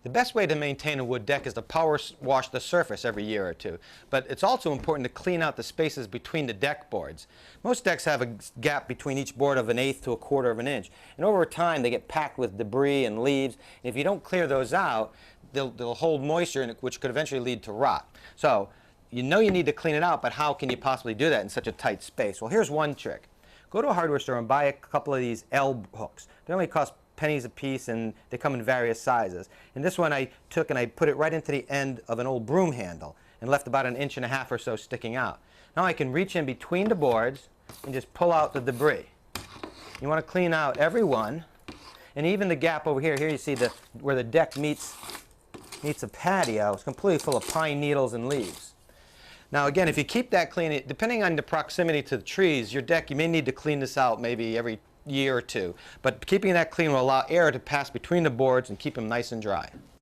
The best way to maintain a wood deck is to power wash the surface every year or two. But it's also important to clean out the spaces between the deck boards. Most decks have a gap between each board of 1/8 to 1/4 of an inch. And over time they get packed with debris and leaves. And if you don't clear those out, they'll hold moisture, which could eventually lead to rot. So you know you need to clean it out, but how can you possibly do that in such a tight space? Well, here's one trick. Go to a hardware store and buy a couple of these L hooks. They only cost pennies a piece, and they come in various sizes. And this one I took and I put it right into the end of an old broom handle and left about 1.5 inches or so sticking out. Now I can reach in between the boards and just pull out the debris. You want to clean out every one, and even the gap over here. Here you see where the deck meets a patio. It's completely full of pine needles and leaves. Now again, if you keep that clean, depending on the proximity to the trees, your deck, you may need to clean this out maybe every year or two. But keeping that clean will allow air to pass between the boards and keep them nice and dry.